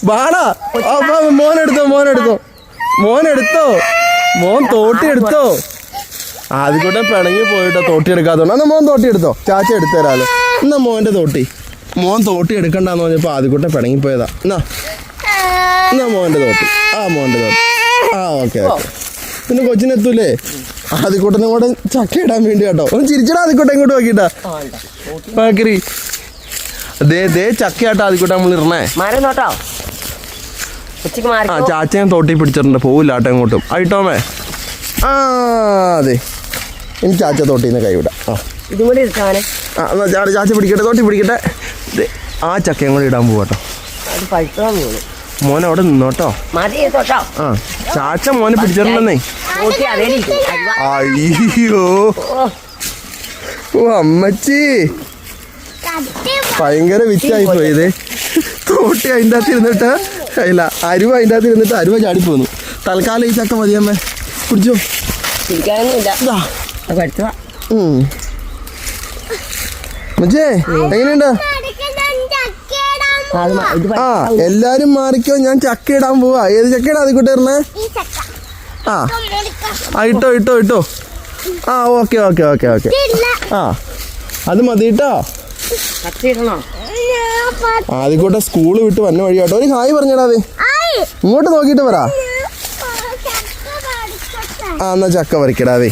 ബാടാ മോനെടുത്തോ മോൻ തോട്ടി എടുത്തോ. ആദ്യക്കൂട്ടെ പിണങ്ങി പോയിട്ടോ തോട്ടി എടുക്കാത്തോണ്ട്. എന്നാ മോൻ തോട്ടി എടുത്തോ, ചാച്ച എടുത്തു തരാലോ. എന്നാ മോൻ്റെ തോട്ടി. മോൻ തോട്ടി എടുക്കണ്ടെന്ന് പറഞ്ഞപ്പോൾ ആദ്യക്കൂട്ടെ പിണങ്ങിപ്പോയതാ. എന്നാ മോൻ്റെ തോട്ടി. മോൻ്റെ തോട്ടി. ഓക്കെ. പിന്നെ കൊച്ചിനെത്തൂലേ? ആദ്യക്കൂട്ടനും കൂടെ ചക്ക ഇടാൻ വേണ്ടി കേട്ടോ. ഒന്ന് ചിരിച്ചടാ ആദ്യക്കൂട്ടം ഇങ്ങോട്ട് നോക്കിട്ടാ. പാക്കരി ദേ ചക്കയാട്ടോ ആദ്യക്കൂട്ടം നമ്മൾ ഇടണേ. ചാച്ചയും തോട്ടി പിടിച്ചിട്ടുണ്ട്, പോവില്ല ആട്ടോ ഇങ്ങോട്ടും. ആയിട്ടോമേ അതെ, ഇനി ചാച്ച തോട്ടിന്ന് കൈവിടാം. ചാച്ച പിടിക്കട്ടെ, തോട്ടി പിടിക്കട്ടെ. ആ ചക്കയും കൂടെ ഇടാൻ പോവാട്ടോ. മോനെ അവിടെ നിന്നോട്ടോ. ചാച്ച മോനെ പിടിച്ചിട്ടുണ്ടെന്നേ. അയ്യോ അമ്മച്ചി ഭയങ്കര വിറ്റായി പോയത്. തോട്ടി അതിൻ്റെ അകത്ത് ഇരുന്നിട്ട് ഇല്ല, അരുവ അതിൻ്റെ അകത്ത് ഇരുന്നിട്ട് അരുവ ചാടിപ്പോന്നു. തൽക്കാലം ഈ ചക്ക മതിയമ്മേ, കുടിച്ചോ. മച്ചേ എങ്ങനെയുണ്ട്? എല്ലാരും മാറിക്കോ, ഞാൻ ചക്ക ഇടാൻ പോവാ. ഏത് ചക്കയുടെ അതിക്കൂട്ടെ ഇടണേ? ഇട്ടോ. ഓക്കെ. അത് മതി കേട്ടോ. ആദ്യക്കൂട്ടെ സ്കൂള് വിട്ട് വന്ന വഴി കേട്ടോ. ഒരു ഹായ് പറഞ്ഞടാ. അത് ഇങ്ങോട്ട് നോക്കിട്ട് പറ. എന്നാ ചക്ക പറിക്കടാവേ.